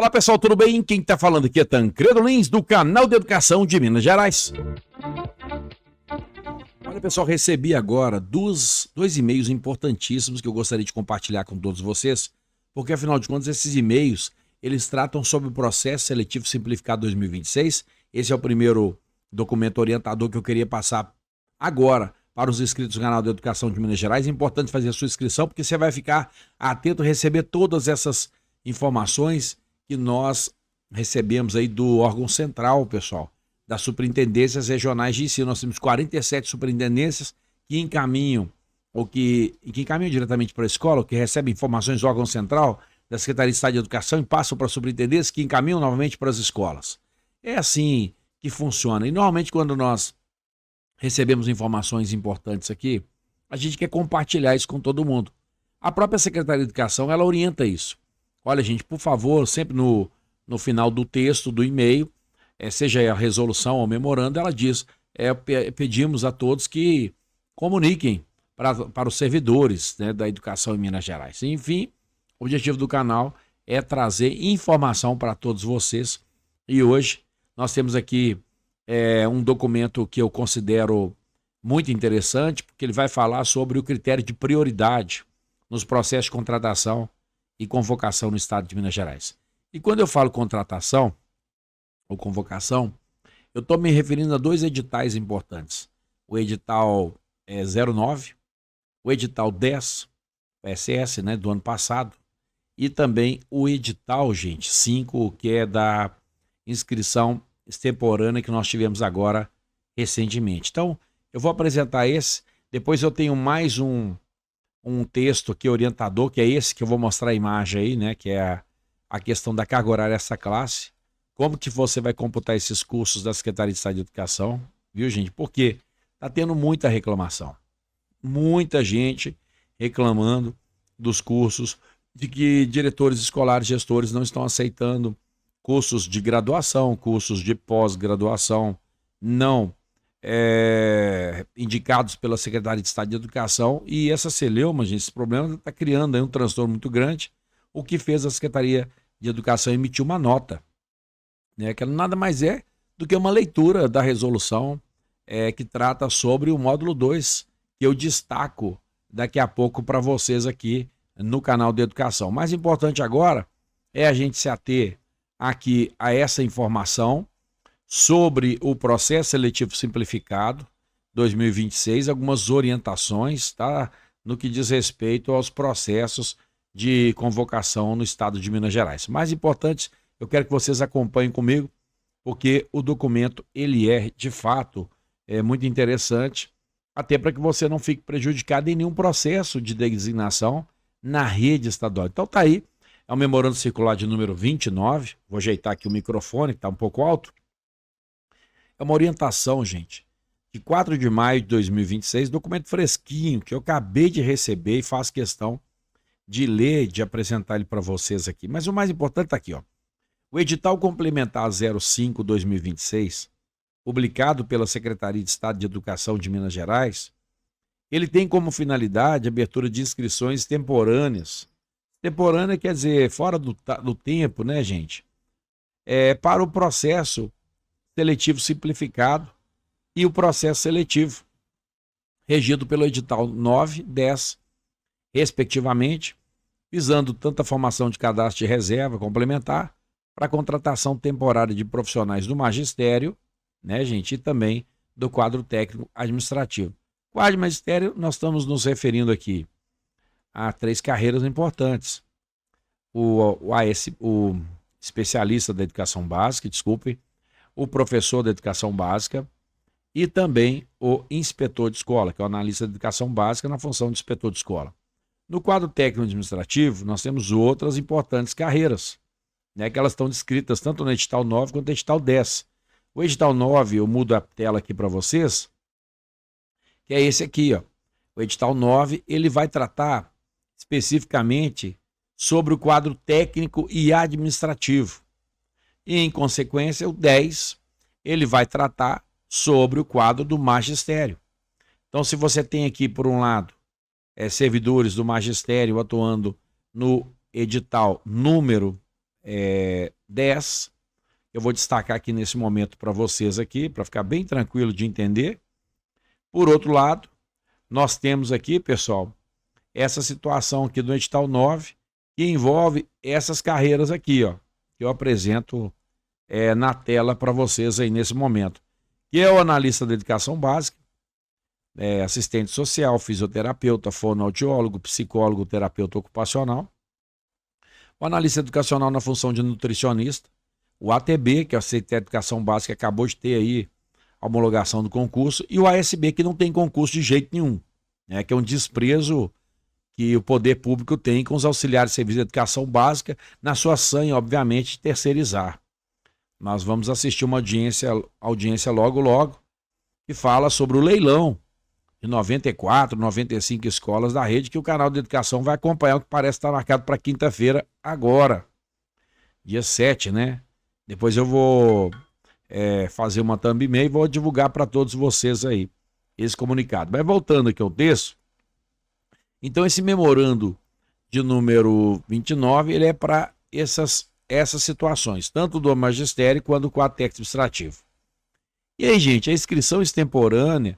Olá pessoal, tudo bem? Quem está falando aqui é Tancredo Lins, do canal de Educação de Minas Gerais. Olha pessoal, recebi agora dois e-mails importantíssimos que eu gostaria de compartilhar com todos vocês, porque afinal de contas esses e-mails, eles tratam sobre o processo seletivo simplificado 2026. Esse é o primeiro documento orientador que eu queria passar agora para os inscritos do canal de Educação de Minas Gerais. É importante fazer a sua inscrição, porque você vai ficar atento a receber todas essas informações que nós recebemos aí do órgão central, pessoal, das superintendências regionais de ensino. Nós temos 47 superintendências que encaminham, ou que encaminham diretamente para a escola, ou que recebem informações do órgão central, da Secretaria de Estado de Educação, e passam para a superintendência, que encaminham novamente para as escolas. É assim que funciona. E normalmente quando nós recebemos informações importantes aqui, a gente quer compartilhar isso com todo mundo. A própria Secretaria de Educação, ela orienta isso. Olha, gente, por favor, sempre no final do texto, do e-mail, seja a resolução ou memorando, ela diz, pedimos a todos que comuniquem para os servidores, né, da educação em Minas Gerais. Enfim, o objetivo do canal é trazer informação para todos vocês. E hoje nós temos aqui um documento que eu considero muito interessante, porque ele vai falar sobre o critério de prioridade nos processos de contratação e convocação no estado de Minas Gerais. E quando eu falo contratação ou convocação, eu estou me referindo a dois editais importantes. O edital 09, o edital 10, PSS, né, do ano passado, e também o edital, gente, 5, que é da inscrição extemporânea que nós tivemos agora recentemente. Então, eu vou apresentar esse, depois eu tenho mais um texto aqui orientador, que é esse que eu vou mostrar a imagem aí, né, que é a questão da carga horária dessa classe, como que você vai computar esses cursos da Secretaria de Estado de Educação, viu, gente? Porque tá tendo muita reclamação, muita gente reclamando dos cursos, de que diretores escolares, gestores não estão aceitando cursos de graduação, cursos de pós-graduação não indicados pela Secretaria de Estado de Educação, e essa celeuma, gente, esse problema está criando aí um transtorno muito grande, o que fez a Secretaria de Educação emitir uma nota, né, que nada mais é do que uma leitura da resolução que trata sobre o módulo 2, que eu destaco daqui a pouco para vocês aqui no canal de Educação. O mais importante agora é a gente se ater aqui a essa informação sobre o processo seletivo simplificado 2026, algumas orientações, tá, no que diz respeito aos processos de convocação no estado de Minas Gerais. Mais importante, eu quero que vocês acompanhem comigo, porque o documento, ele é, de fato, muito interessante, até para que você não fique prejudicado em nenhum processo de designação na rede estadual. Então tá aí, é o memorando circular de número 29, vou ajeitar aqui o microfone, que está um pouco alto. É uma orientação, gente, de 4 de maio de 2026, documento fresquinho, que eu acabei de receber e faço questão de ler, de apresentar ele para vocês aqui. Mas o mais importante está aqui, ó. O edital complementar 05/2026, publicado pela Secretaria de Estado de Educação de Minas Gerais, ele tem como finalidade a abertura de inscrições temporâneas. Temporânea quer dizer fora do tempo, né, gente? Para o processo seletivo simplificado e o processo seletivo regido pelo edital 9, 10, respectivamente, visando tanto a formação de cadastro de reserva complementar para a contratação temporária de profissionais do magistério, né, gente, e também do quadro técnico administrativo. Quadro magistério, nós estamos nos referindo aqui a 3 carreiras importantes. O especialista da educação básica, desculpe, o professor da educação básica e também o inspetor de escola, que é o analista de educação básica na função de inspetor de escola. No quadro técnico administrativo, nós temos outras importantes carreiras, né, que elas estão descritas tanto no edital 9 quanto no edital 10. O edital 9, eu mudo a tela aqui para vocês, que é esse aqui, ó. O edital 9, ele vai tratar especificamente sobre o quadro técnico e administrativo. E, em consequência, o 10, ele vai tratar sobre o quadro do magistério. Então, se você tem aqui, por um lado, servidores do magistério atuando no edital número 10. Eu vou destacar aqui nesse momento para vocês aqui, para ficar bem tranquilo de entender. Por outro lado, nós temos aqui, pessoal, essa situação aqui do edital 9, que envolve essas carreiras aqui, ó, que eu apresento na tela para vocês aí nesse momento, que é o analista da educação básica, assistente social, fisioterapeuta, fonoaudiólogo, psicólogo, terapeuta ocupacional, o analista educacional na função de nutricionista, o ATB, que é o Assistente de Educação Básica, acabou de ter aí a homologação do concurso, e o ASB, que não tem concurso de jeito nenhum, né, que é um desprezo que o poder público tem com os auxiliares de serviço de educação básica, na sua sanha, obviamente, de terceirizar. Nós vamos assistir uma audiência logo, que fala sobre o leilão de 94, 95 escolas da rede, que o canal de educação vai acompanhar, o que parece estar marcado para quinta-feira agora, dia 7, né? Depois eu vou fazer uma thumbnail e vou divulgar para todos vocês aí esse comunicado. Mas voltando aqui ao texto, então esse memorando de número 29, ele é para essas situações, tanto do magistério quanto do quadro técnico administrativo. E aí, gente, a inscrição extemporânea,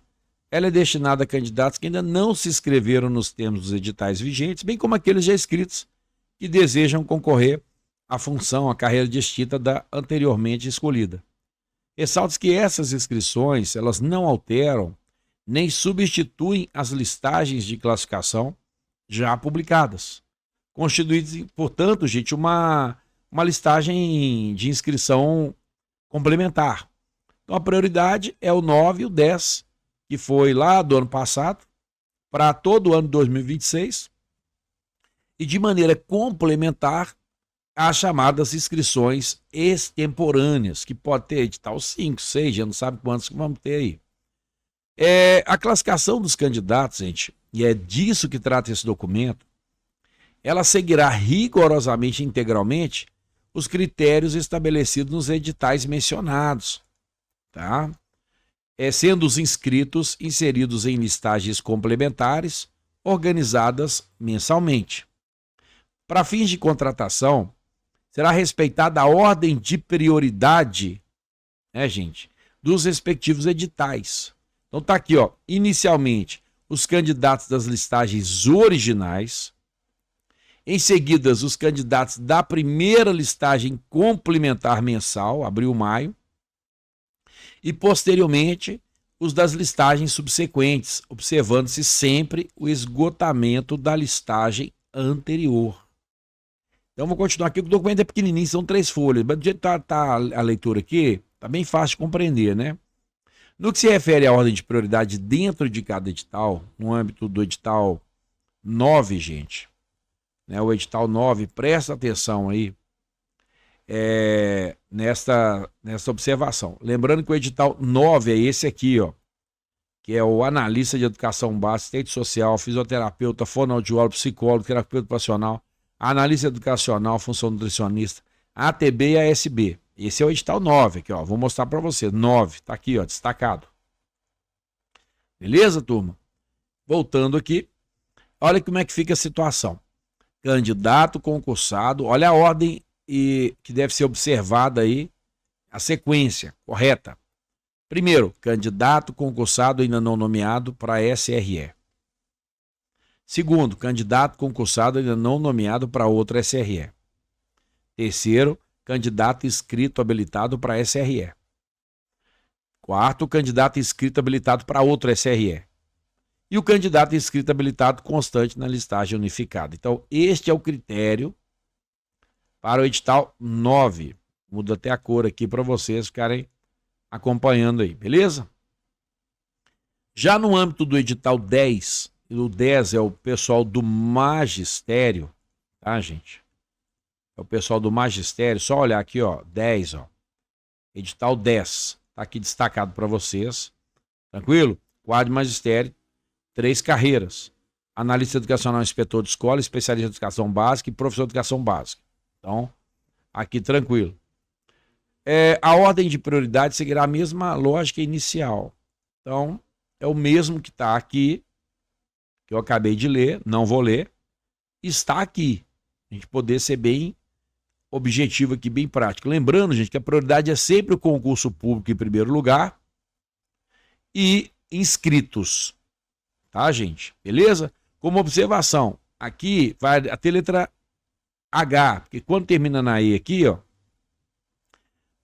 ela é destinada a candidatos que ainda não se inscreveram nos termos dos editais vigentes, bem como aqueles já inscritos que desejam concorrer à função, à carreira distinta da anteriormente escolhida. Ressalto que essas inscrições, elas não alteram nem substituem as listagens de classificação já publicadas, constituindo, portanto, gente, uma listagem de inscrição complementar. Então a prioridade é o 9 e o 10, que foi lá do ano passado, para todo o ano de 2026, e de maneira complementar as chamadas inscrições extemporâneas, que pode ter edital 5, 6, já não sabe quantos que vamos ter aí. A classificação dos candidatos, gente, e é disso que trata esse documento, ela seguirá rigorosamente e integralmente os critérios estabelecidos nos editais mencionados, tá? Sendo os inscritos inseridos em listagens complementares organizadas mensalmente. Para fins de contratação, será respeitada a ordem de prioridade, né, gente, dos respectivos editais. Então tá aqui, ó, inicialmente os candidatos das listagens originais, em seguida os candidatos da primeira listagem complementar mensal, abril-maio, e posteriormente os das listagens subsequentes, observando-se sempre o esgotamento da listagem anterior. Então vou continuar aqui, o documento é pequenininho, são 3 folhas, mas do jeito que tá a leitura aqui, tá bem fácil de compreender, né? No que se refere à ordem de prioridade dentro de cada edital, no âmbito do edital 9, gente, né, o edital 9, presta atenção aí nessa observação. Lembrando que o edital 9 é esse aqui, ó, que é o analista de educação básica, assistente social, fisioterapeuta, fonoaudiólogo, psicólogo, terapeuta ocupacional, analista educacional, função nutricionista, ATB e ASB. Esse é o edital 9 aqui, ó. Vou mostrar para você. 9, tá aqui, ó, destacado. Beleza, turma? Voltando aqui, olha como é que fica a situação. Candidato concursado, olha a ordem que deve ser observada aí, a sequência correta. Primeiro, candidato concursado ainda não nomeado para SRE. Segundo, candidato concursado ainda não nomeado para outra SRE. Terceiro, candidato inscrito habilitado para SRE. Quarto, candidato inscrito habilitado para outra SRE. E o candidato inscrito habilitado constante na listagem unificada. Então, este é o critério para o edital 9. Muda até a cor aqui para vocês ficarem acompanhando aí, beleza? Já no âmbito do edital 10, o 10 é o pessoal do magistério, tá, gente? É o pessoal do magistério, só olhar aqui, ó, 10, ó. Edital 10, tá aqui destacado para vocês. Tranquilo? Quadro de magistério, 3 carreiras. Analista educacional, inspetor de escola, especialista em educação básica e professor de educação básica. Então, aqui tranquilo. A ordem de prioridade seguirá a mesma lógica inicial. Então, é o mesmo que está aqui, que eu acabei de ler, não vou ler, está aqui. A gente poder ser bem objetivo aqui, bem prático. Lembrando, gente, que a prioridade é sempre o concurso público em primeiro lugar e inscritos. Tá, gente? Beleza? Como observação, aqui vai até letra H, porque quando termina na E aqui, ó,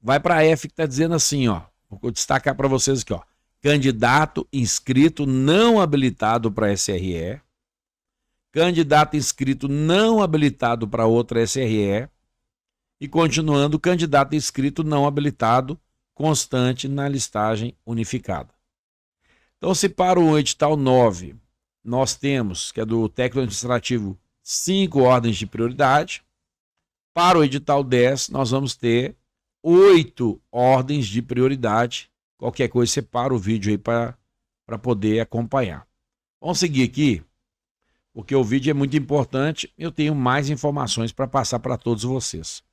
vai para F, que está dizendo assim, ó. Vou destacar para vocês aqui, ó. Candidato inscrito não habilitado para SRE. Candidato inscrito não habilitado para outra SRE. E continuando, candidato inscrito não habilitado constante na listagem unificada. Então, se para o edital 9, nós temos, que é do técnico administrativo, 5 ordens de prioridade. Para o edital 10, nós vamos ter 8 ordens de prioridade. Qualquer coisa, você para o vídeo aí para poder acompanhar. Vamos seguir aqui, porque o vídeo é muito importante. Eu tenho mais informações para passar para todos vocês.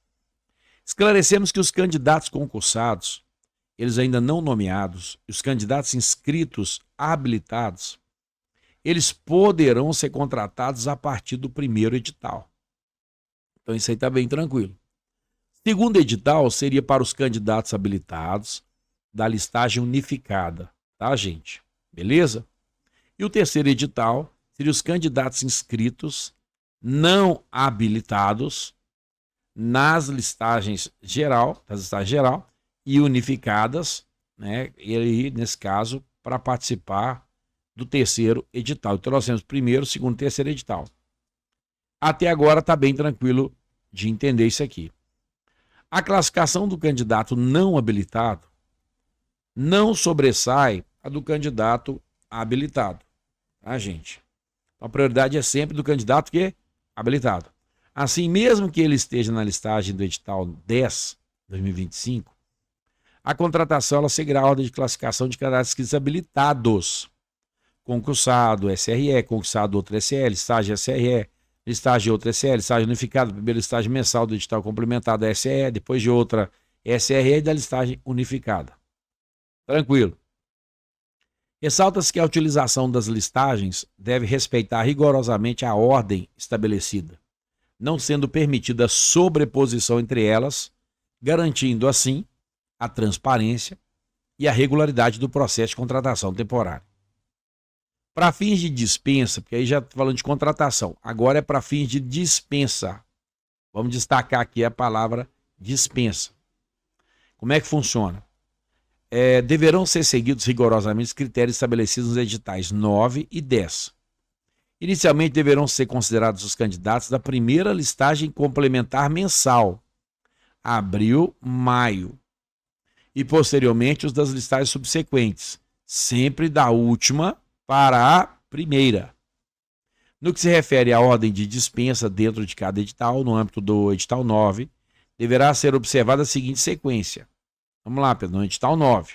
Esclarecemos que os candidatos concursados, eles ainda não nomeados, e os candidatos inscritos habilitados, eles poderão ser contratados a partir do primeiro edital. Então isso aí está bem tranquilo. Segundo edital seria para os candidatos habilitados da listagem unificada, tá, gente? Beleza? E o terceiro edital seria os candidatos inscritos não habilitados nas listagens geral, e unificadas, né? E aí, nesse caso, para participar do terceiro edital. Então nós temos primeiro, segundo, terceiro edital. Até agora está bem tranquilo de entender isso aqui. A classificação do candidato não habilitado não sobressai a do candidato habilitado, tá, gente? Então, a prioridade é sempre do candidato que é habilitado. Assim, mesmo que ele esteja na listagem do edital 10, 2025, a contratação ela seguirá a ordem de classificação de candidatos inscritos habilitados. Concursado, SRE, concursado, outra SL, listagem SRE, listagem outra SL, listagem unificada, primeira listagem mensal do edital complementar da SE, depois de outra SRE e da listagem unificada. Tranquilo. Ressalta-se que a utilização das listagens deve respeitar rigorosamente a ordem estabelecida, não sendo permitida sobreposição entre elas, garantindo assim a transparência e a regularidade do processo de contratação temporária. Para fins de dispensa, porque aí já estou falando de contratação, agora é para fins de dispensa. Vamos destacar aqui a palavra dispensa. Como é que funciona? Deverão ser seguidos rigorosamente os critérios estabelecidos nos editais 9 e 10. Inicialmente deverão ser considerados os candidatos da primeira listagem complementar mensal, abril, maio, e posteriormente os das listagens subsequentes, sempre da última para a primeira. No que se refere à ordem de dispensa dentro de cada edital, no âmbito do edital 9, deverá ser observada a seguinte sequência. Vamos lá, Pedro, no edital 9.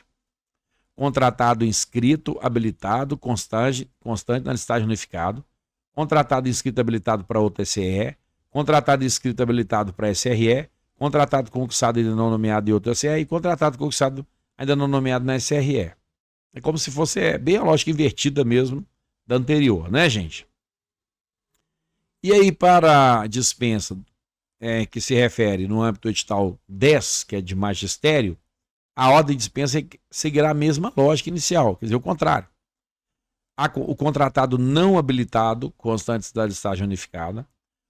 Contratado inscrito, habilitado, constante na listagem unificado. Contratado inscrito habilitado para outra SRE. Contratado inscrito habilitado para SRE. Contratado concursado ainda não nomeado em outra SRE. E contratado concursado ainda não nomeado na SRE. É como se fosse bem a lógica invertida mesmo da anterior, né, gente? E aí, para a dispensa que se refere no âmbito do edital 10, que é de magistério, a ordem de dispensa seguirá a mesma lógica inicial, quer dizer, o contrário. O contratado não habilitado, constantes da listagem unificada,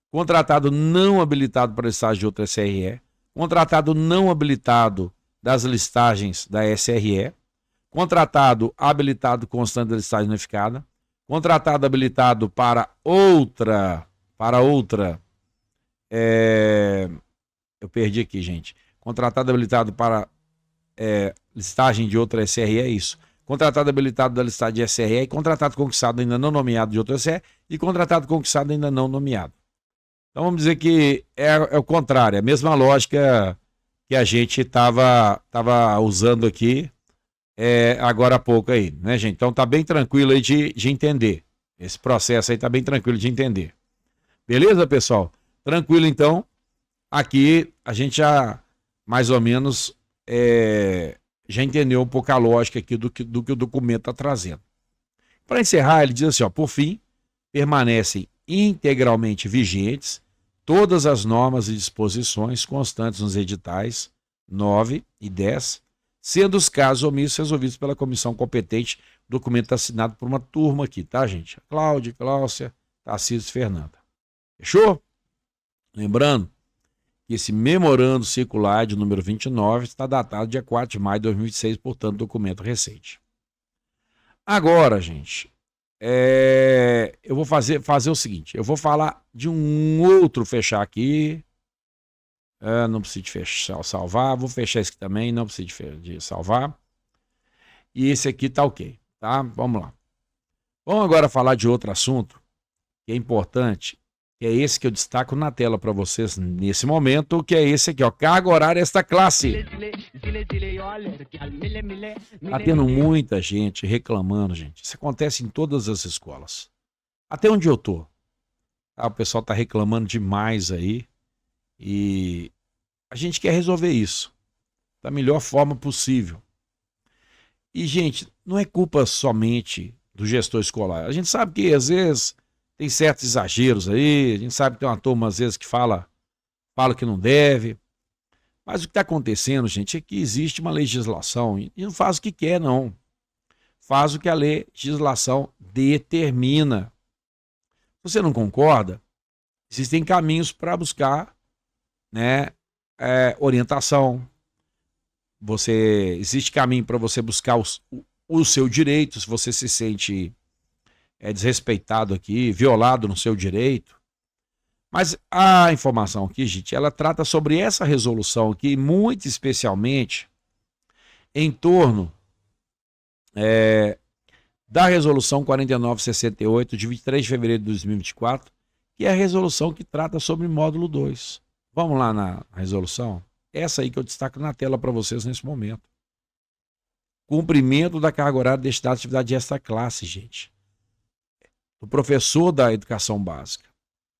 contratado não habilitado para a listagem de outra SRE, contratado não habilitado das listagens da SRE, contratado habilitado constante da listagem unificada, contratado habilitado para outra, eu perdi aqui, gente, contratado habilitado para listagem de outra SRE, é isso. Contratado habilitado da listagem de SRE e contratado conquistado ainda não nomeado de outra SRE e contratado conquistado ainda não nomeado. Então vamos dizer que é o contrário, é a mesma lógica que a gente estava usando aqui agora há pouco aí, né, gente? Então tá bem tranquilo aí de entender. Esse processo aí tá bem tranquilo de entender. Beleza, pessoal? Tranquilo, então. Aqui a gente já mais ou menos já entendeu um pouco a lógica aqui do que o documento está trazendo. Para encerrar, ele diz assim, ó, por fim, permanecem integralmente vigentes todas as normas e disposições constantes nos editais 9 e 10, sendo os casos omissos resolvidos pela comissão competente. O documento está assinado por uma turma aqui, tá, gente? Cláudia, Cláudia, Tarcísio e Fernanda. Fechou? Lembrando que esse memorando circular de número 29 está datado dia 4 de maio de 2026, portanto, documento recente. Agora, gente, eu vou fazer o seguinte, eu vou falar de um outro fechar aqui, não preciso de fechar, salvar, vou fechar esse aqui também, não preciso de salvar, e esse aqui tá ok, tá? Vamos lá. Vamos agora falar de outro assunto que é importante, que é esse que eu destaco na tela para vocês nesse momento, que é esse aqui, ó, carga horária esta classe. Tá tendo muita gente reclamando, gente. Isso acontece em todas as escolas. Até onde eu tô. O pessoal tá reclamando demais aí e a gente quer resolver isso da melhor forma possível. E, gente, não é culpa somente do gestor escolar. A gente sabe que, às vezes, tem certos exageros aí, a gente sabe que tem uma turma, às vezes, que fala que não deve. Mas o que está acontecendo, gente, é que existe uma legislação e não faz o que quer, não. Faz o que a legislação determina. Se você não concorda, existem caminhos para buscar, né, orientação. Existe caminho para você buscar o seu direito, se você se sente desrespeitado aqui, violado no seu direito. Mas a informação aqui, gente, ela trata sobre essa resolução aqui, muito especialmente em torno da resolução 4968, de 23 de fevereiro de 2024, que é a resolução que trata sobre módulo 2. Vamos lá na resolução? Essa aí que eu destaco na tela para vocês nesse momento. Cumprimento da carga horária destinada à atividade de esta classe, gente. O professor da educação básica.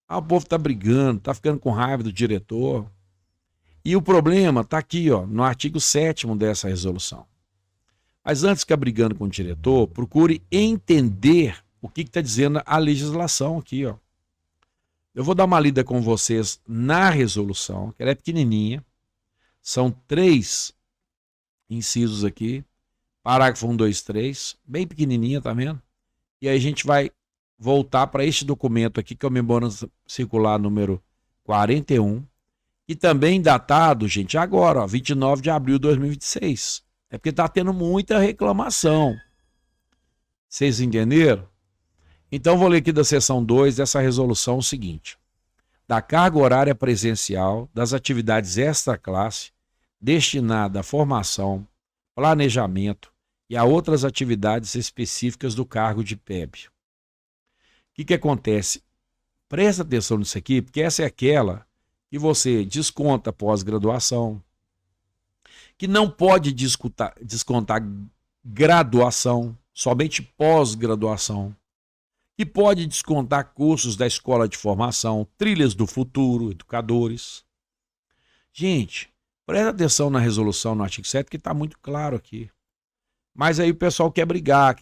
O povo está brigando, está ficando com raiva do diretor. E o problema está aqui, ó, no artigo 7º dessa resolução. Mas antes de ficar brigando com o diretor, procure entender o que está dizendo a legislação aqui, ó. Eu vou dar uma lida com vocês na resolução, que ela é pequenininha. São 3 incisos aqui. Parágrafo 1, 2, 3. Bem pequenininha, tá vendo? E aí a gente vai voltar para este documento aqui, que é o memorando circular número 41, e também datado, gente, agora, ó, 29 de abril de 2026. É porque está tendo muita reclamação. Vocês entenderam? Então, vou ler aqui da seção 2 dessa resolução o seguinte. Da carga horária presencial das atividades extra-classe destinada à formação, planejamento e a outras atividades específicas do cargo de PEB. O que acontece? Presta atenção nisso aqui, porque essa é aquela que você desconta pós-graduação, que não pode descontar graduação, somente pós-graduação, que pode descontar cursos da escola de formação, trilhas do futuro, educadores. Gente, presta atenção na resolução no artigo 7, que está muito claro aqui. Mas aí o pessoal quer brigar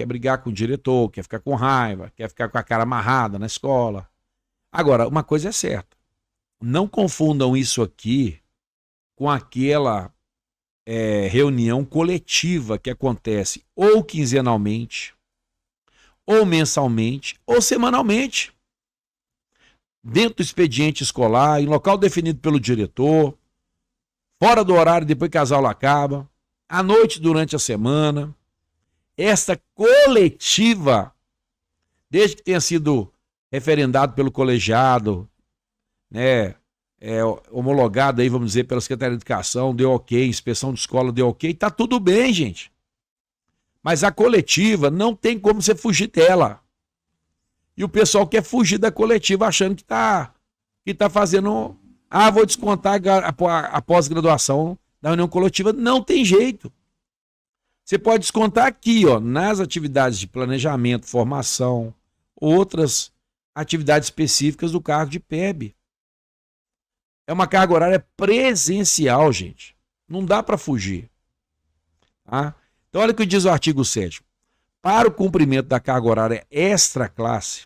com o diretor, quer ficar com raiva, quer ficar com a cara amarrada na escola. Agora, uma coisa é certa, não confundam isso aqui com aquela reunião coletiva que acontece ou quinzenalmente, ou mensalmente, ou semanalmente, dentro do expediente escolar, em local definido pelo diretor, fora do horário depois que a aula acaba, à noite durante a semana. Esta coletiva, desde que tenha sido referendado pelo colegiado, né, homologado aí, vamos dizer, pela Secretaria de Educação, deu ok, inspeção de escola deu ok, tá tudo bem, gente. Mas a coletiva não tem como você fugir dela. E o pessoal quer fugir da coletiva achando que tá fazendo, vou descontar a pós-graduação da reunião coletiva. Não tem jeito. Você pode descontar aqui, ó, nas atividades de planejamento, formação, outras atividades específicas do cargo de PEB. É uma carga horária presencial, gente. Não dá para fugir. Tá? Então, olha o que diz o artigo 7º. Para o cumprimento da carga horária extra-classe,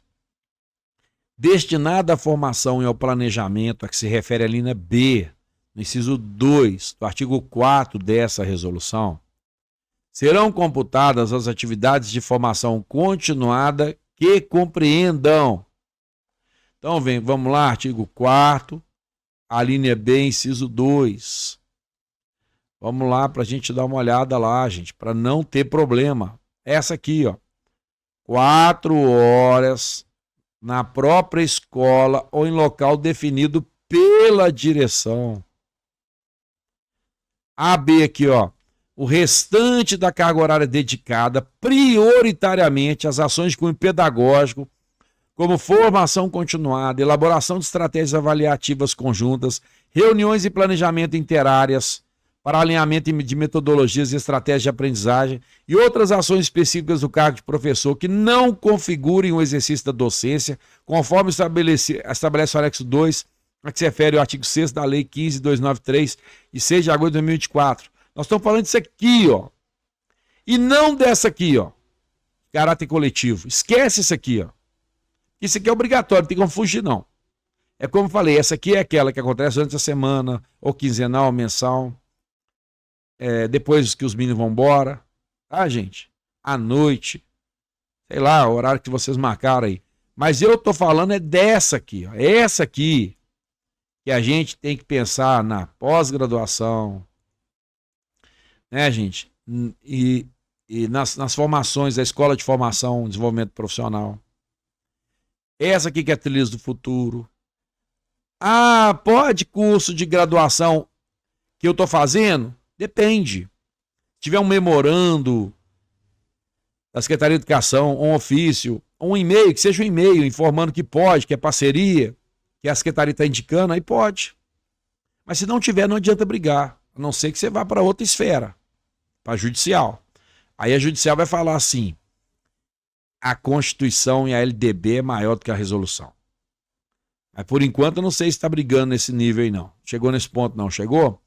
destinada à formação e ao planejamento, a que se refere a linha B, no inciso 2 do artigo 4º dessa resolução, serão computadas as atividades de formação continuada que compreendam. Então, vamos lá, artigo 4º, a linha B, inciso 2. Vamos lá para a gente dar uma olhada lá, gente, para não ter problema. Essa aqui, ó. 4 horas na própria escola ou em local definido pela direção. AB aqui, ó. O restante da carga horária dedicada prioritariamente às ações de cunho pedagógico, como formação continuada, elaboração de estratégias avaliativas conjuntas, reuniões e planejamento interáreas para alinhamento de metodologias e estratégias de aprendizagem e outras ações específicas do cargo de professor que não configurem o exercício da docência, conforme estabelece o anexo 2, a que se refere ao artigo 6º da Lei 15.293, de 6 de agosto de 2024. Nós estamos falando disso aqui, ó. E não dessa aqui, ó. Caráter coletivo. Esquece isso aqui, ó. Isso aqui é obrigatório, não tem como fugir, não. É como eu falei, essa aqui é aquela que acontece durante a semana, ou quinzenal, ou mensal. Depois que os meninos vão embora. Tá, gente? À noite. Sei lá, o horário que vocês marcaram aí. Mas eu tô falando é dessa aqui, ó. Essa aqui que a gente tem que pensar na pós-graduação, né, gente? E nas formações da Escola de Formação e Desenvolvimento Profissional. Essa aqui que é Trilhas do Futuro. Ah, pode curso de graduação que eu tô fazendo? Depende. Se tiver um memorando da Secretaria de Educação, um ofício, um e-mail, que seja um e-mail informando que pode, que é parceria, que a Secretaria está indicando, aí pode. Mas se não tiver, não adianta brigar. A não ser que você vá para outra esfera, para a judicial. Aí a judicial vai falar assim, a Constituição e a LDB é maior do que a resolução. Mas por enquanto eu não sei se está brigando nesse nível aí não. Chegou nesse ponto não, chegou?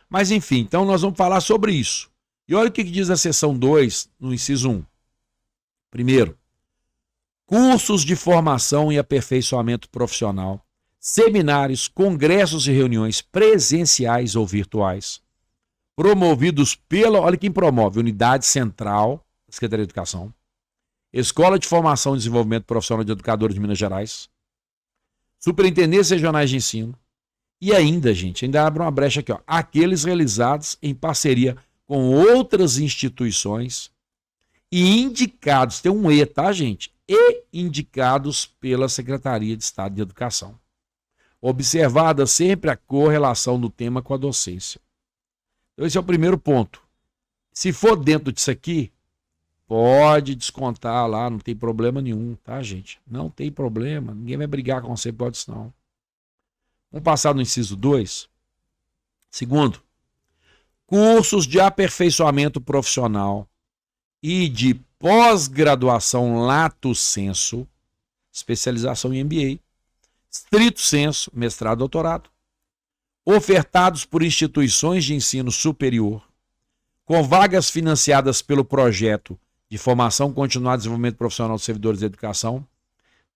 Mas enfim, então nós vamos falar sobre isso. E olha o que diz a seção 2 no inciso 1. Primeiro, cursos de formação e aperfeiçoamento profissional, seminários, congressos e reuniões presenciais ou virtuais, promovidos pela, olha quem promove, Unidade Central da Secretaria de Educação, Escola de Formação e Desenvolvimento Profissional de Educadores de Minas Gerais, Superintendências Regionais de Ensino, e ainda, gente, ainda abre uma brecha aqui, ó, aqueles realizados em parceria com outras instituições e indicados, tem um E, tá, gente? E indicados pela Secretaria de Estado de Educação. Observada sempre a correlação do tema com a docência. Então, esse é o primeiro ponto. Se for dentro disso aqui, pode descontar lá, não tem problema nenhum, tá, gente? Não tem problema, ninguém vai brigar com você, pode isso não. Vamos passar no inciso 2. Segundo, cursos de aperfeiçoamento profissional e de pós-graduação lato sensu, especialização em MBA, estrito sensu, mestrado, doutorado, ofertados por instituições de ensino superior, com vagas financiadas pelo projeto de formação continuada e desenvolvimento profissional dos servidores de educação,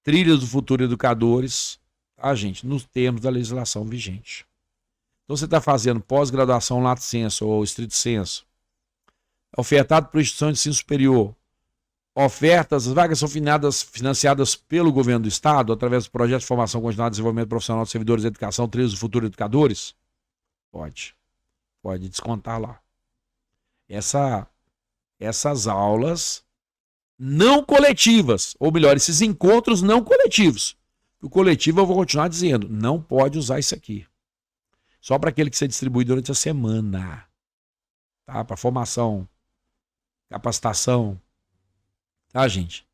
Trilhas do Futuro Educadores, tá, gente? Nos termos da legislação vigente. Então você está fazendo pós-graduação lato sensu ou estrito sensu, ofertado por instituição de ensino superior, ofertas, as vagas são financiadas pelo governo do estado, através do projeto de formação continuada e desenvolvimento profissional dos servidores de educação, Trilhas do Futuro Educadores? Pode descontar lá. Essas aulas não coletivas, ou melhor, esses encontros não coletivos. O coletivo eu vou continuar dizendo, não pode usar isso aqui. Só para aquele que você distribui durante a semana. Tá? Para formação, capacitação. Tá, gente?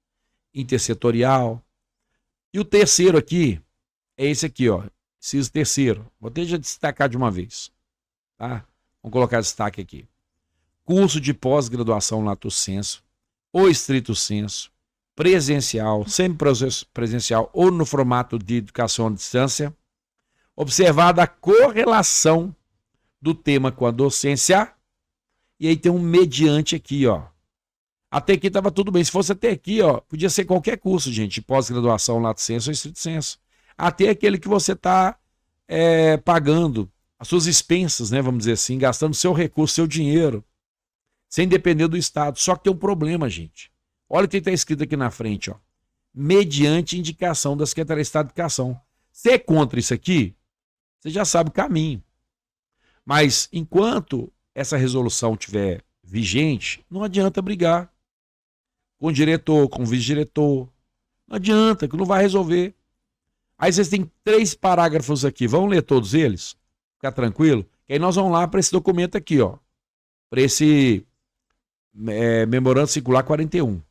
Intersetorial. E o terceiro aqui é esse aqui, ó. Inciso terceiro. Vou até já destacar de uma vez. Tá? Vamos colocar destaque aqui. Curso de pós-graduação lato sensu ou estrito sensu, presencial, semipresencial ou no formato de educação à distância, observada a correlação do tema com a docência, e aí tem um mediante aqui, ó. Até aqui estava tudo bem. Se fosse até aqui, ó, podia ser qualquer curso, gente, de pós-graduação, lato sensu ou estrito sensu. Até aquele que você está pagando as suas expensas, né, vamos dizer assim, gastando seu recurso, seu dinheiro, sem depender do Estado. Só que tem um problema, gente. Olha o que está escrito aqui na frente, ó. Mediante indicação da Secretaria de Estado de Educação. Você é contra isso aqui? Você já sabe o caminho. Mas enquanto essa resolução estiver vigente, não adianta brigar com o diretor, com o vice-diretor. Não adianta, que não vai resolver. Aí vocês têm 3 parágrafos aqui. Vamos ler todos eles? Ficar tranquilo? E aí nós vamos lá para esse documento aqui, ó. Para esse memorando circular 41.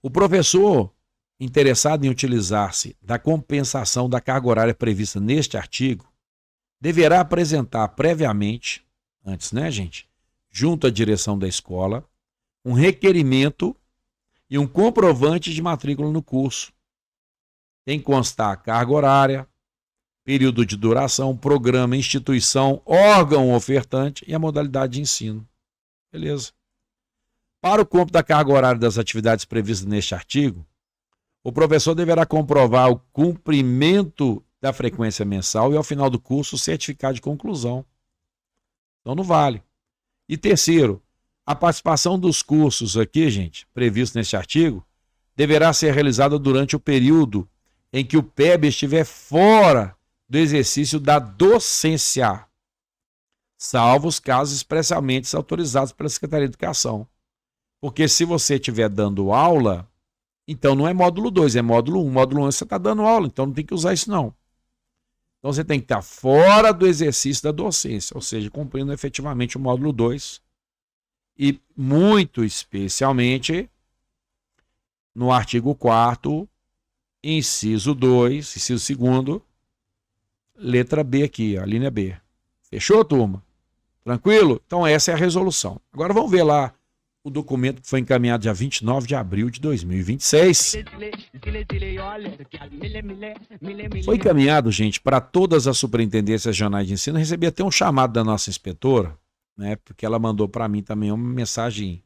O professor interessado em utilizar-se da compensação da carga horária prevista neste artigo deverá apresentar previamente, antes, né, gente, junto à direção da escola, um requerimento e um comprovante de matrícula no curso. Tem que constar a carga horária, período de duração, programa, instituição, órgão ofertante e a modalidade de ensino. Beleza. Para o cômputo da carga horária das atividades previstas neste artigo, o professor deverá comprovar o cumprimento da frequência mensal e, ao final do curso, o certificado de conclusão. Então, não vale. E terceiro, a participação dos cursos aqui, gente, previsto neste artigo, deverá ser realizada durante o período em que o PEB estiver fora do exercício da docência, salvo os casos expressamente autorizados pela Secretaria de Educação. Porque se você estiver dando aula, então não é módulo 2, é módulo 1. Módulo 1 você está dando aula, então não tem que usar isso não. Então você tem que estar fora do exercício da docência, ou seja, cumprindo efetivamente o módulo 2 e muito especialmente no artigo 4º, inciso 2, inciso 2º, letra B aqui, a linha B. Fechou, turma? Tranquilo? Então essa é a resolução. Agora vamos ver lá o documento que foi encaminhado dia 29 de abril de 2026. Foi encaminhado, gente, para todas as superintendências regionais de ensino. Eu recebi até um chamado da nossa inspetora, né? Porque ela mandou para mim também uma mensagem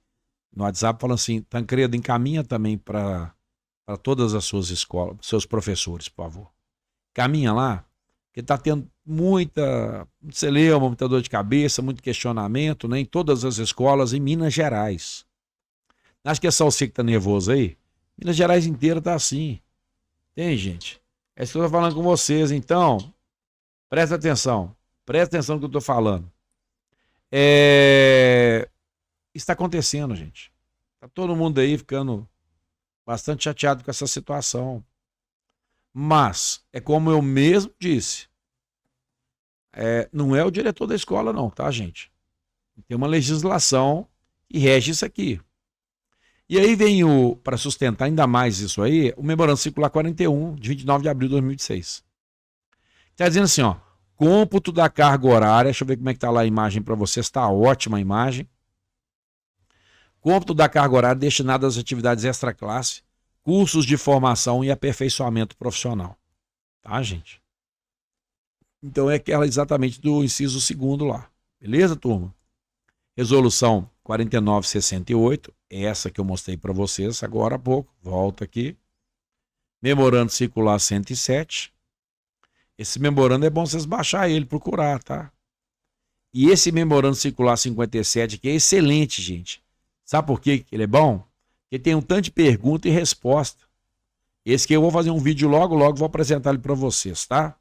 no WhatsApp falando assim: Tancredo, encaminha também para todas as suas escolas, seus professores, por favor. Caminha lá, porque está tendo muito celeuma, muita dor de cabeça, muito questionamento, né, em todas as escolas em Minas Gerais. Acho que é só você que está nervoso aí. Minas Gerais inteira está assim. Tem, gente? É isso que eu estou falando com vocês. Então, presta atenção. Presta atenção no que eu estou falando. Está acontecendo, gente. Está todo mundo aí ficando bastante chateado com essa situação. Mas, é como eu mesmo disse, não é o diretor da escola não, tá, gente? Tem uma legislação que rege isso aqui. E aí vem para sustentar ainda mais isso aí, o memorando circular 41, de 29 de abril de 2006. Está dizendo assim, ó, cômputo da carga horária, deixa eu ver como é que tá lá a imagem para vocês, está ótima a imagem. Cômputo da carga horária destinada às atividades extra-classe, cursos de formação e aperfeiçoamento profissional. Tá, gente? Então é aquela exatamente do inciso 2º lá. Beleza, turma? Resolução 4968, essa que eu mostrei para vocês agora há pouco. Volta aqui. Memorando circular 107. Esse memorando é bom vocês baixar ele, procurar, tá? E esse memorando circular 57 aqui é excelente, gente. Sabe por quê que ele é bom? Porque tem um tanto de pergunta e resposta. Esse que eu vou fazer um vídeo logo, vou apresentar ele para vocês, tá?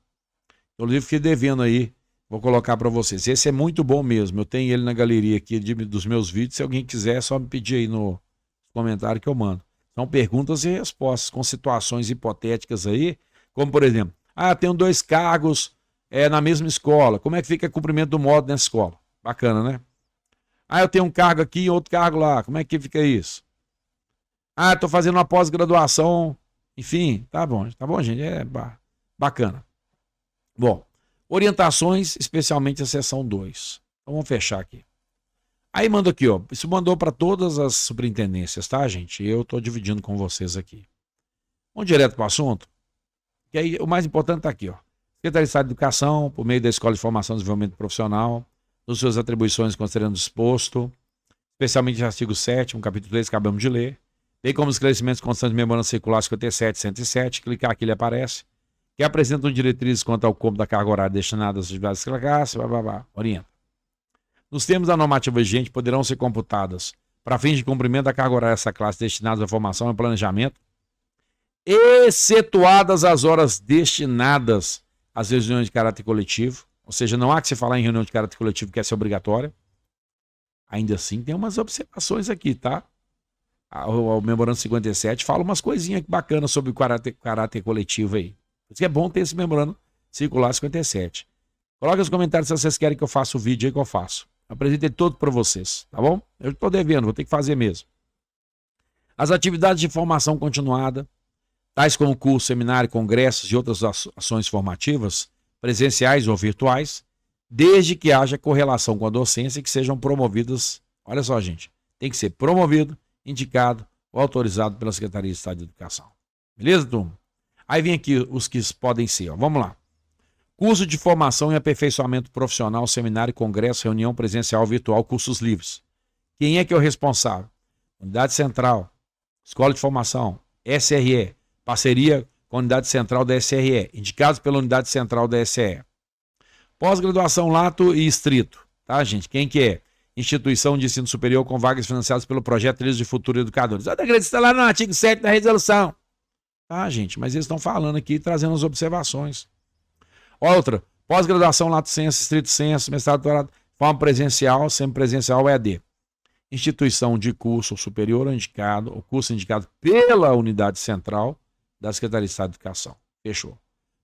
Inclusive fiquei devendo aí, vou colocar para vocês. Esse é muito bom mesmo, eu tenho ele na galeria aqui dos meus vídeos. Se alguém quiser, é só me pedir aí no comentário que eu mando. São perguntas e respostas com situações hipotéticas aí, como por exemplo, tenho 2 cargos na mesma escola, como é que fica o cumprimento do módulo nessa escola? Bacana, né? Eu tenho um cargo aqui e outro cargo lá, como é que fica isso? Estou fazendo uma pós-graduação, enfim, tá bom, gente, bacana. Bom, orientações, especialmente a seção 2. Então vamos fechar aqui. Aí manda aqui, ó, isso mandou para todas as superintendências, tá, gente? Eu estou dividindo com vocês aqui. Vamos direto para o assunto? E aí o mais importante está aqui, ó. Secretaria de Estado de Educação, por meio da Escola de Formação e Desenvolvimento Profissional, das suas atribuições considerando disposto, especialmente artigo 7º, capítulo 3, que acabamos de ler, bem como os esclarecimentos constantes do Memorando Circular 57 e 107, clicar aqui ele aparece, que apresentam diretrizes quanto ao cômodo da carga horária destinada às atividades de classe, orienta. Nos termos da normativa vigente, poderão ser computadas, para fins de cumprimento da carga horária dessa classe destinadas à formação e planejamento, excetuadas as horas destinadas às reuniões de caráter coletivo, ou seja, não há que se falar em reunião de caráter coletivo que é ser obrigatória. Ainda assim, tem umas observações aqui, tá? O Memorando 57 fala umas coisinhas bacanas sobre o caráter coletivo aí. Por isso que é bom ter esse Memorando Circular 57. Coloque nos comentários se vocês querem que eu faça o vídeo aí que eu faço. Apresentei todo para vocês, tá bom? Eu estou devendo, vou ter que fazer mesmo. As atividades de formação continuada, tais como curso, seminário, congressos e outras ações formativas, presenciais ou virtuais, desde que haja correlação com a docência e que sejam promovidas, olha só, gente, tem que ser promovido, indicado ou autorizado pela Secretaria de Estado de Educação. Beleza, turma? Aí vem aqui os que podem ser, ó. Vamos lá. Curso de formação e aperfeiçoamento profissional, seminário, congresso, reunião presencial, virtual, cursos livres. Quem é que é o responsável? Unidade Central, Escola de Formação, SRE, parceria com a Unidade Central da SRE, indicados pela Unidade Central da SRE. Pós-graduação lato e estrito, tá, gente? Quem que é? Instituição de ensino superior com vagas financiadas pelo projeto Trilhos de Futuro Educadores. O decreto está lá no artigo 7 da resolução. Tá, gente, mas eles estão falando aqui, trazendo as observações. Outra, pós-graduação lato sensu, estrito sensu, mestrado, doutorado, forma presencial, semipresencial, EAD. Instituição de curso superior indicado, o curso indicado pela Unidade Central da Secretaria de Estado de Educação. Fechou.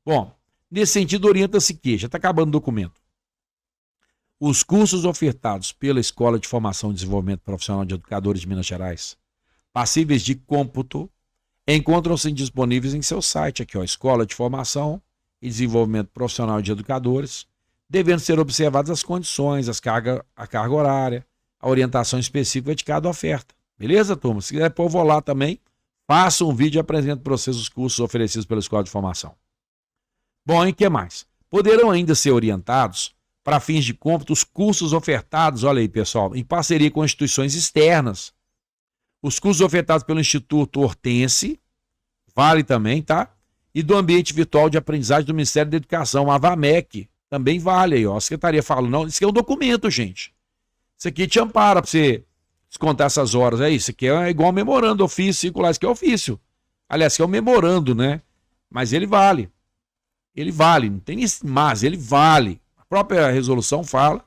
Bom, nesse sentido, orienta-se que, já está acabando o documento, os cursos ofertados pela Escola de Formação e Desenvolvimento Profissional de Educadores de Minas Gerais, passíveis de cômputo, encontram-se disponíveis em seu site aqui, ó, Escola de Formação e Desenvolvimento Profissional de Educadores, devendo ser observadas as condições, a carga horária, a orientação específica dedicada à oferta. Beleza, turma? Se quiser pôr, eu vou lá também, faço um vídeo e apresento para vocês os cursos oferecidos pela Escola de Formação. Bom, e o que mais? Poderão ainda ser orientados, para fins de cômputo, os cursos ofertados, olha aí, pessoal, em parceria com instituições externas. Os cursos ofertados pelo Instituto Hortense, vale também, tá? E do Ambiente Virtual de Aprendizagem do Ministério da Educação, a VAMEC, também vale aí, ó. A Secretaria fala, não, isso aqui é um documento, gente. Isso aqui te ampara para você descontar essas horas, é isso. Isso aqui é igual memorando, ofício, circular, isso aqui é ofício. Aliás, isso aqui é um memorando, né? Mas ele vale. Ele vale, não tem isso, mas ele vale. A própria resolução fala,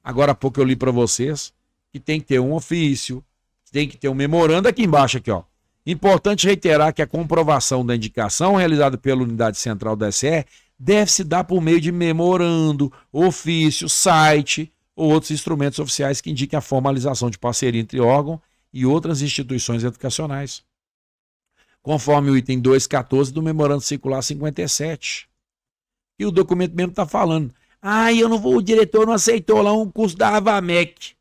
agora há pouco eu li para vocês, que tem que ter um ofício, tem que ter um memorando aqui embaixo, aqui, ó. Importante reiterar que a comprovação da indicação realizada pela Unidade Central da SE deve se dar por meio de memorando, ofício, site ou outros instrumentos oficiais que indiquem a formalização de parceria entre órgão e outras instituições educacionais, conforme o item 2.14 do Memorando Circular 57. E o documento mesmo está falando, o diretor não aceitou lá um curso da AVAMEC.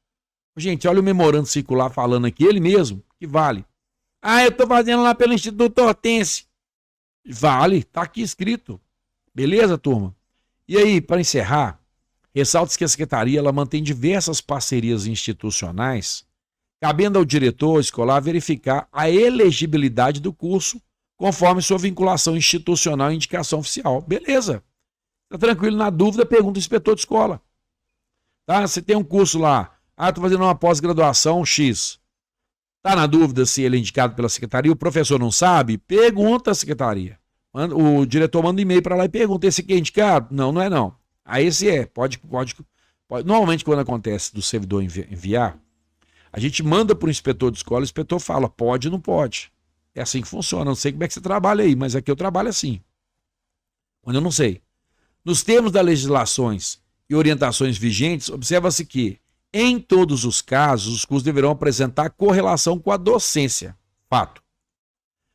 Gente, olha o Memorando Circular falando aqui, ele mesmo, que vale. Eu estou fazendo lá pelo Instituto Hortense. Vale, está aqui escrito. Beleza, turma? E aí, para encerrar, ressalta-se que a Secretaria ela mantém diversas parcerias institucionais, cabendo ao diretor escolar verificar a elegibilidade do curso conforme sua vinculação institucional e indicação oficial. Beleza. Está tranquilo, na dúvida, pergunta o inspetor de escola. Tá? Você tem um curso lá, estou fazendo uma pós-graduação X. Está na dúvida se ele é indicado pela secretaria, o professor não sabe? Pergunta a secretaria. O diretor manda um e-mail para lá e pergunta, esse aqui é indicado? Não, não é não. Aí esse é, pode. Normalmente quando acontece do servidor enviar, a gente manda para o inspetor de escola, o inspetor fala, pode ou não pode. É assim que funciona, não sei como é que você trabalha aí, mas aqui eu trabalho assim. Quando eu não sei. Nos termos das legislações e orientações vigentes, observa-se que, em todos os casos, os cursos deverão apresentar correlação com a docência. Fato.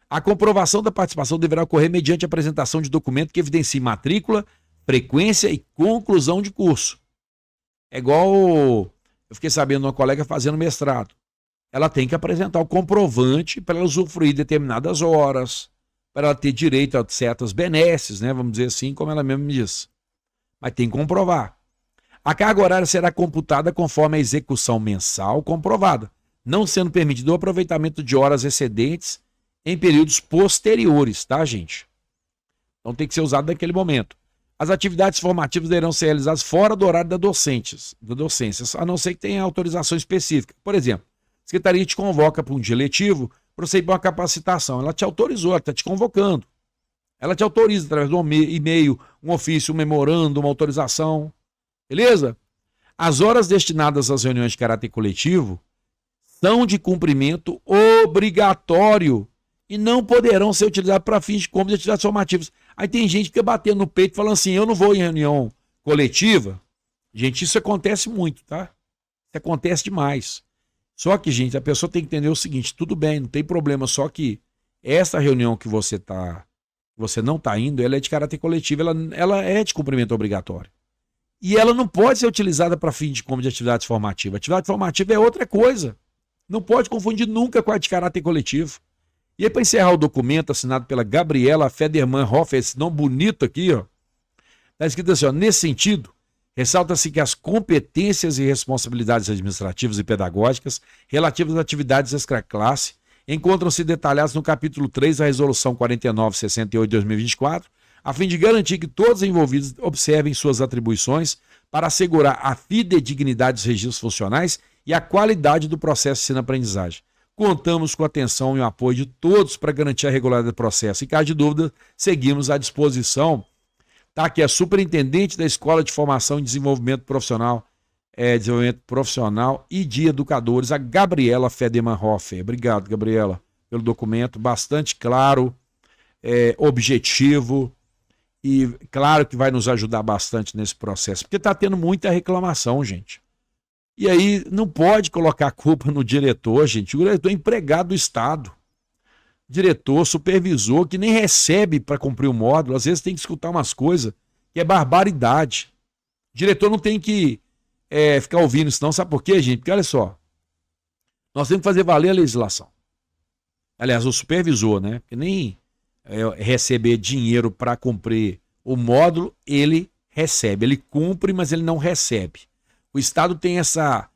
A comprovação da participação deverá ocorrer mediante a apresentação de documento que evidencie matrícula, frequência e conclusão de curso. É igual, eu fiquei sabendo de uma colega fazendo mestrado. Ela tem que apresentar o comprovante para ela usufruir determinadas horas, para ela ter direito a certas benesses, né? Vamos dizer assim, como ela mesma me diz. Mas tem que comprovar. A carga horária será computada conforme a execução mensal comprovada, não sendo permitido o aproveitamento de horas excedentes em períodos posteriores, tá, gente? Então tem que ser usado naquele momento. As atividades formativas deverão ser realizadas fora do horário da docência, a não ser que tenha autorização específica. Por exemplo, a secretaria te convoca para um dia letivo para você ir para uma capacitação. Ela te autorizou, ela está te convocando. Ela te autoriza através de um e-mail, um ofício, um memorando, uma autorização. Beleza? As horas destinadas às reuniões de caráter coletivo são de cumprimento obrigatório e não poderão ser utilizadas para fins de compra de atividades formativas. Aí tem gente que fica batendo no peito falando assim, eu não vou em reunião coletiva. Gente, isso acontece muito, tá? Isso acontece demais. Só que, gente, a pessoa tem que entender o seguinte, tudo bem, não tem problema, só que essa reunião que você não está indo, ela é de caráter coletivo, ela é de cumprimento obrigatório. E ela não pode ser utilizada para fim de compra de atividades formativas. Atividade formativa é outra coisa. Não pode confundir nunca com a de caráter coletivo. E aí, para encerrar o documento assinado pela Gabriela Federman Hoffer, esse nome bonito aqui, ó, está escrito assim, ó, nesse sentido, ressalta-se que as competências e responsabilidades administrativas e pedagógicas relativas às atividades extraclasse encontram-se detalhadas no capítulo 3 da Resolução 4968/2024, a fim de garantir que todos os envolvidos observem suas atribuições para assegurar a fidedignidade dos registros funcionais e a qualidade do processo de ensino-aprendizagem. Contamos com a atenção e o apoio de todos para garantir a regularidade do processo. Em caso de dúvida, seguimos à disposição. Tá aqui a superintendente da Escola de Formação e Desenvolvimento Profissional, e de Educadores, a Gabriela Federman Hoffer. Obrigado, Gabriela, pelo documento, bastante claro, objetivo e claro que vai nos ajudar bastante nesse processo, porque está tendo muita reclamação, gente. E aí não pode colocar a culpa no diretor, gente. O diretor é empregado do Estado. Diretor, supervisor, que nem recebe para cumprir o módulo, às vezes tem que escutar umas coisas que é barbaridade. O diretor não tem que ficar ouvindo isso não, sabe por quê, gente? Porque olha só, nós temos que fazer valer a legislação. Aliás, o supervisor, né? Porque nem receber dinheiro para cumprir o módulo, ele recebe. Ele cumpre, mas ele não recebe. O Estado tem essa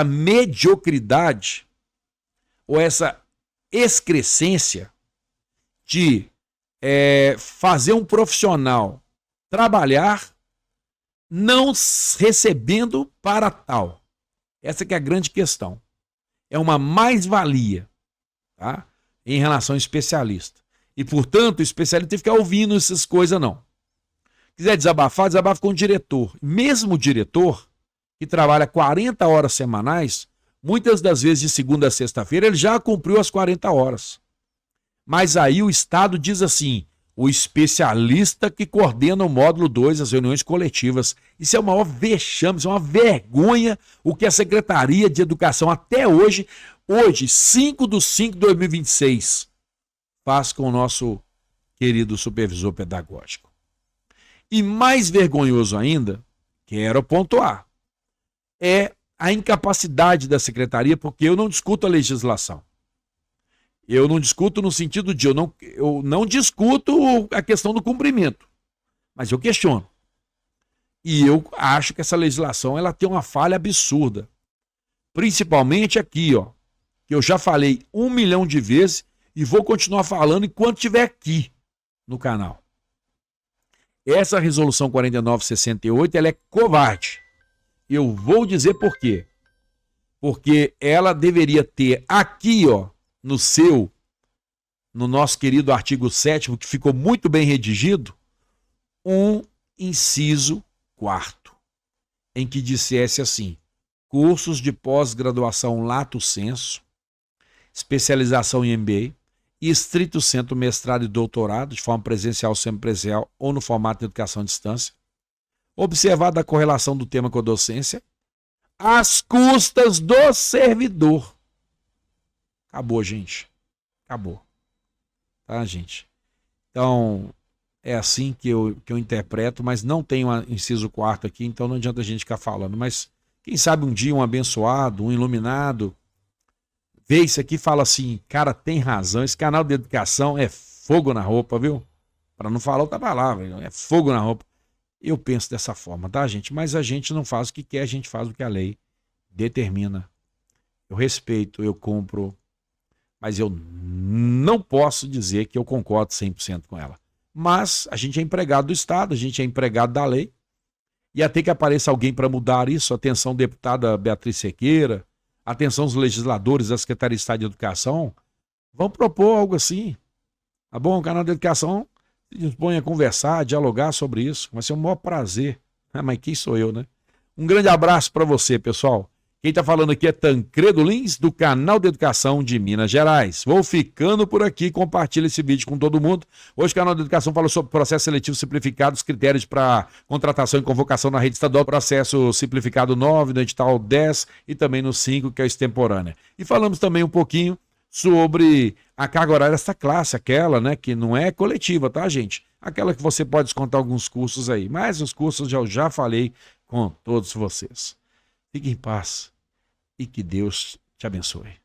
mediocridade ou essa excrescência de fazer um profissional trabalhar não recebendo para tal. Essa que é a grande questão. É uma mais-valia, tá? Em relação ao especialista. E, portanto, o especialista tem que ficar ouvindo essas coisas, não. Quiser desabafar, desabafa com o diretor. Mesmo o diretor, que trabalha 40 horas semanais, muitas das vezes de segunda a sexta-feira, ele já cumpriu as 40 horas. Mas aí o Estado diz assim, o especialista que coordena o módulo 2, as reuniões coletivas. Isso é o maior vexame, isso é uma vergonha o que a Secretaria de Educação até hoje, 5/5/2026, faz com o nosso querido supervisor pedagógico. E mais vergonhoso ainda, quero pontuar, é a incapacidade da secretaria, porque eu não discuto a legislação. Eu não discuto no sentido de, eu não discuto a questão do cumprimento, mas eu questiono. E eu acho que essa legislação ela tem uma falha absurda. Principalmente aqui, ó, que eu já falei 1 milhão de vezes e vou continuar falando enquanto estiver aqui no canal. Essa resolução 4968, ela é covarde. Eu vou dizer por quê. Porque ela deveria ter aqui, ó, no nosso querido artigo 7º, que ficou muito bem redigido, um inciso 4º, em que dissesse assim, cursos de pós-graduação lato sensu, especialização em MBA e estrito sensu mestrado e doutorado, de forma presencial, semipresencial ou no formato de educação à distância, observada a correlação do tema com a docência, às custas do servidor. Acabou, gente. Acabou. Tá, gente? Então, é assim que eu interpreto, mas não tem um inciso 4º aqui, então não adianta a gente ficar falando. Mas, quem sabe um dia um abençoado, um iluminado, vê isso aqui e fala assim, cara, tem razão, esse canal de educação é fogo na roupa, viu? Para não falar outra palavra, é fogo na roupa. Eu penso dessa forma, tá, gente? Mas a gente não faz o que quer, a gente faz o que a lei determina. Eu respeito, eu cumpro, mas eu não posso dizer que eu concordo 100% com ela. Mas a gente é empregado do Estado, a gente é empregado da lei, e até que apareça alguém para mudar isso, atenção deputada Beatriz Cerqueira, atenção os legisladores da Secretaria de Estado de Educação, vão propor algo assim, tá bom? O canal de educação se dispõe a conversar, a dialogar sobre isso, vai ser um maior prazer. Mas quem sou eu, né? Um grande abraço para você, pessoal. Quem está falando aqui é Tancredo Lins, do Canal de Educação de Minas Gerais. Vou ficando por aqui, compartilha esse vídeo com todo mundo. Hoje o Canal de Educação fala sobre processo seletivo simplificado, os critérios para contratação e convocação na rede estadual, processo simplificado 9, no edital 10 e também no 5, que é a extemporânea. E falamos também um pouquinho sobre a carga horária dessa classe, aquela, né, que não é coletiva, tá, gente? Aquela que você pode descontar alguns cursos aí, mas os cursos eu já falei com todos vocês. Fique em paz e que Deus te abençoe.